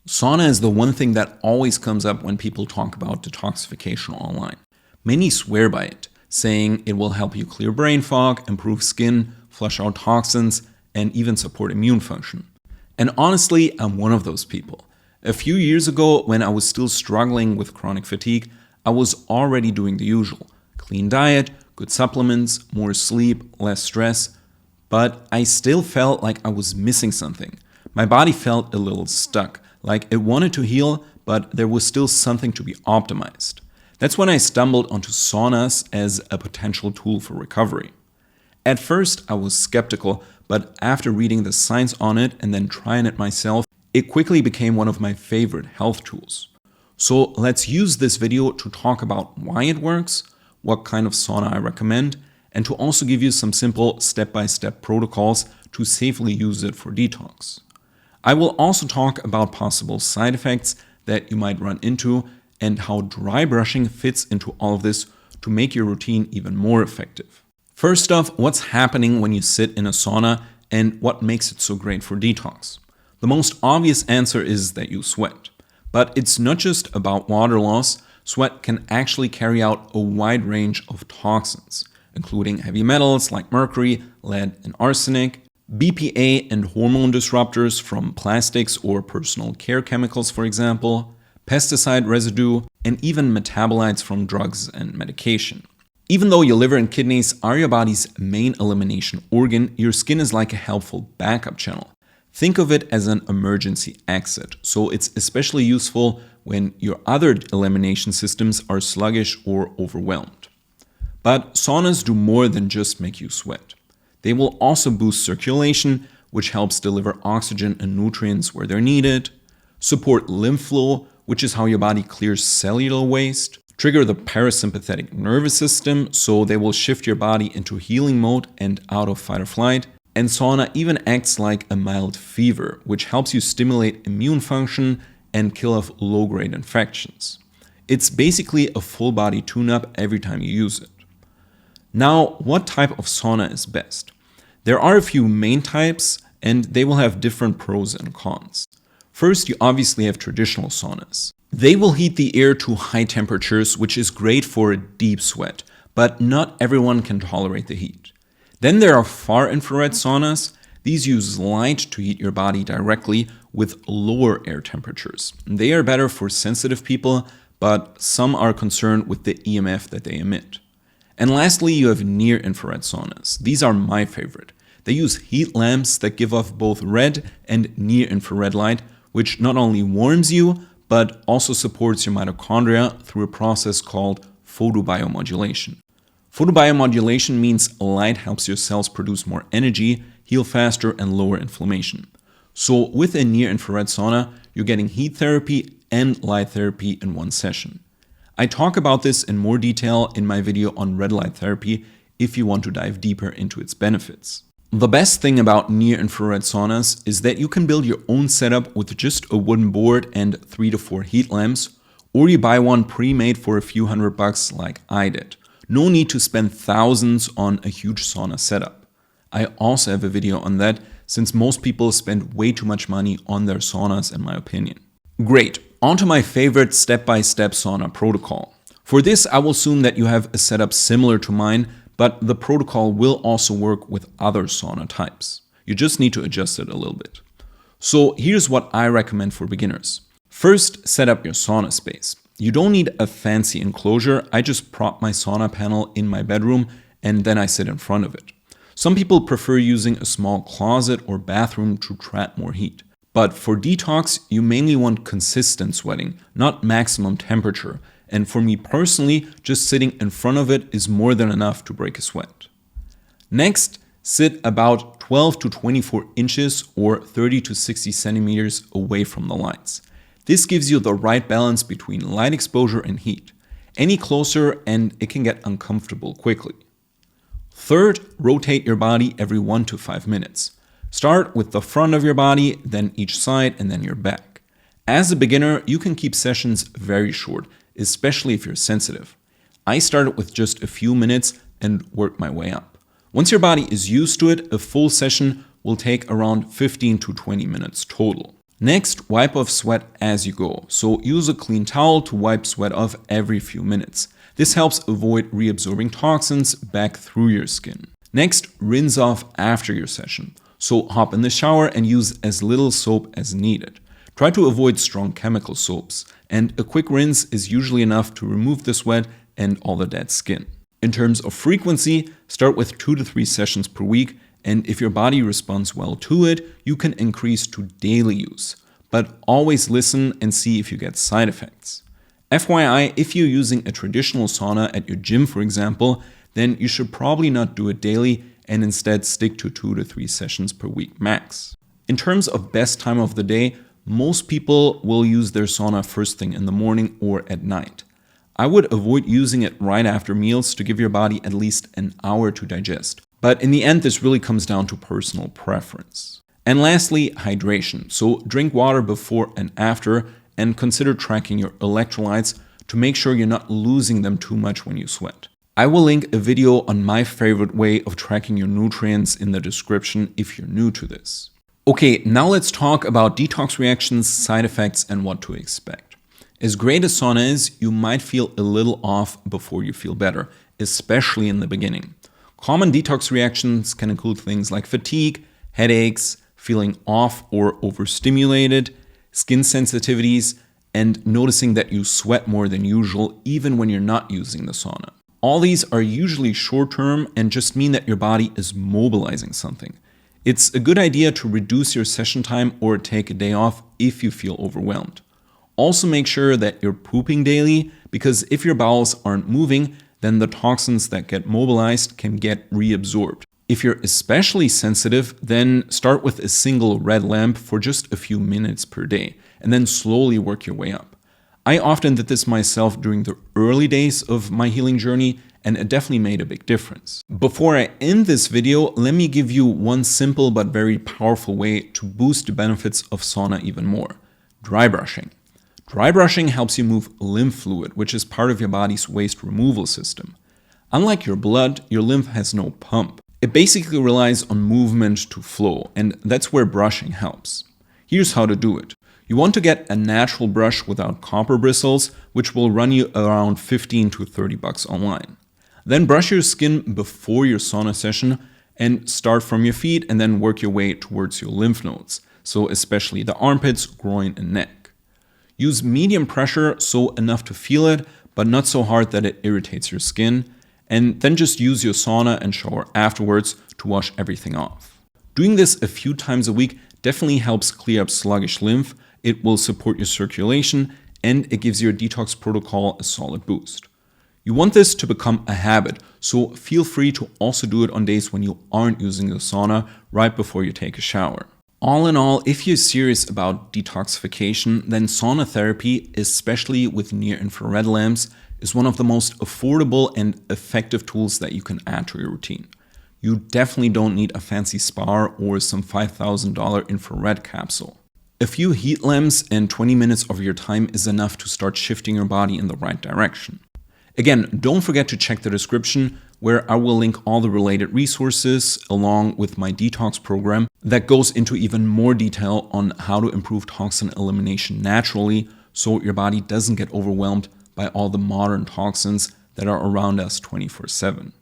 Sauna is the one thing that always comes up when people talk about detoxification online. Many swear by it, saying it will help you clear brain fog, improve skin, flush out toxins, and even support immune function. And honestly, I'm one of those people. A few years ago, when I was still struggling with chronic fatigue, I was already doing the usual. Clean diet, good supplements, more sleep, less stress. But I still felt like I was missing something. My body felt a little stuck, like it wanted to heal, but there was still something to be optimized. That's when I stumbled onto saunas as a potential tool for recovery. At first, I was skeptical, but after reading the science on it and then trying it myself, it quickly became one of my favorite health tools. So let's use this video to talk about why it works, what kind of sauna I recommend, and to also give you some simple step-by-step protocols to safely use it for detox. I will also talk about possible side effects that you might run into and how dry brushing fits into all of this to make your routine even more effective. First off, what's happening when you sit in a sauna and what makes it so great for detox? The most obvious answer is that you sweat. But it's not just about water loss. Sweat can actually carry out a wide range of toxins, including heavy metals like mercury, lead, and arsenic, BPA and hormone disruptors from plastics or personal care chemicals, for example, pesticide residue, and even metabolites from drugs and medication. Even though your liver and kidneys are your body's main elimination organ, your skin is like a helpful backup channel. Think of it as an emergency exit, so it's especially useful when your other elimination systems are sluggish or overwhelmed. But saunas do more than just make you sweat. They will also boost circulation, which helps deliver oxygen and nutrients where they're needed, support lymph flow, which is how your body clears cellular waste, trigger the parasympathetic nervous system, so they will shift your body into healing mode and out of fight or flight, and sauna even acts like a mild fever, which helps you stimulate immune function and kill off low-grade infections. It's basically a full-body tune-up every time you use it. Now, what type of sauna is best? There are a few main types, and they will have different pros and cons. First, you obviously have traditional saunas. They will heat the air to high temperatures, which is great for a deep sweat, but not everyone can tolerate the heat. Then there are far infrared saunas. These use light to heat your body directly with lower air temperatures. They are better for sensitive people, but some are concerned with the EMF that they emit. And lastly, you have near-infrared saunas. These are my favorite. They use heat lamps that give off both red and near-infrared light, which not only warms you, but also supports your mitochondria through a process called photobiomodulation. Photobiomodulation means light helps your cells produce more energy, heal faster, and lower inflammation. So with a near-infrared sauna, you're getting heat therapy and light therapy in one session. I talk about this in more detail in my video on red light therapy if you want to dive deeper into its benefits. The best thing about near-infrared saunas is that you can build your own setup with just a wooden board and 3 to 4 heat lamps, or you buy one pre-made for a few $100 like I did. No need to spend thousands on a huge sauna setup. I also have a video on that, since most people spend way too much money on their saunas in my opinion. Great. On to my favorite step-by-step sauna protocol. For this, I will assume that you have a setup similar to mine, but the protocol will also work with other sauna types. You just need to adjust it a little bit. So here's what I recommend for beginners. First, set up your sauna space. You don't need a fancy enclosure. I just prop my sauna panel in my bedroom and then I sit in front of it. Some people prefer using a small closet or bathroom to trap more heat. But for detox, you mainly want consistent sweating, not maximum temperature. And for me personally, just sitting in front of it is more than enough to break a sweat. Next, sit about 12 to 24 inches or 30 to 60 centimeters away from the lights. This gives you the right balance between light exposure and heat. Any closer and it can get uncomfortable quickly. Third, rotate your body every 1 to 5 minutes. Start with the front of your body, then each side, and then your back. As a beginner, you can keep sessions very short, especially if you're sensitive. I started with just a few minutes and worked my way up. Once your body is used to it, a full session will take around 15 to 20 minutes total. Next, wipe off sweat as you go. So use a clean towel to wipe sweat off every few minutes. This helps avoid reabsorbing toxins back through your skin. Next, rinse off after your session. So hop in the shower and use as little soap as needed. Try to avoid strong chemical soaps, and a quick rinse is usually enough to remove the sweat and all the dead skin. In terms of frequency, start with 2 to 3 sessions per week, and if your body responds well to it, you can increase to daily use. But always listen and see if you get side effects. FYI, if you're using a traditional sauna at your gym, for example, then you should probably not do it daily and instead stick to 2 to 3 sessions per week max. In terms of best time of the day, most people will use their sauna first thing in the morning or at night. I would avoid using it right after meals to give your body at least an hour to digest. But in the end, this really comes down to personal preference. And lastly, hydration. So drink water before and after, and consider tracking your electrolytes to make sure you're not losing them too much when you sweat. I will link a video on my favorite way of tracking your nutrients in the description if you're new to this. Okay, now let's talk about detox reactions, side effects, and what to expect. As great as sauna is, you might feel a little off before you feel better, especially in the beginning. Common detox reactions can include things like fatigue, headaches, feeling off or overstimulated, skin sensitivities, and noticing that you sweat more than usual even when you're not using the sauna. All these are usually short-term and just mean that your body is mobilizing something. It's a good idea to reduce your session time or take a day off if you feel overwhelmed. Also make sure that you're pooping daily, because if your bowels aren't moving, then the toxins that get mobilized can get reabsorbed. If you're especially sensitive, then start with a single red lamp for just a few minutes per day, and then slowly work your way up. I often did this myself during the early days of my healing journey, and it definitely made a big difference. Before I end this video, let me give you one simple but very powerful way to boost the benefits of sauna even more: dry brushing. Dry brushing helps you move lymph fluid, which is part of your body's waste removal system. Unlike your blood, your lymph has no pump. It basically relies on movement to flow, and that's where brushing helps. Here's how to do it. You want to get a natural brush without copper bristles, which will run you around $15 to $30 online. Then brush your skin before your sauna session and start from your feet and then work your way towards your lymph nodes, so especially the armpits, groin, and neck. Use medium pressure, so enough to feel it, but not so hard that it irritates your skin, and then just use your sauna and shower afterwards to wash everything off. Doing this a few times a week definitely helps clear up sluggish lymph, it will support your circulation, and it gives your detox protocol a solid boost. You want this to become a habit, so feel free to also do it on days when you aren't using the sauna right before you take a shower. All in all, if you're serious about detoxification, then sauna therapy, especially with near-infrared lamps, is one of the most affordable and effective tools that you can add to your routine. You definitely don't need a fancy spa or some $5,000 infrared capsule. A few heat lamps and 20 minutes of your time is enough to start shifting your body in the right direction. Again, don't forget to check the description, where I will link all the related resources along with my detox program that goes into even more detail on how to improve toxin elimination naturally so your body doesn't get overwhelmed by all the modern toxins that are around us 24/7.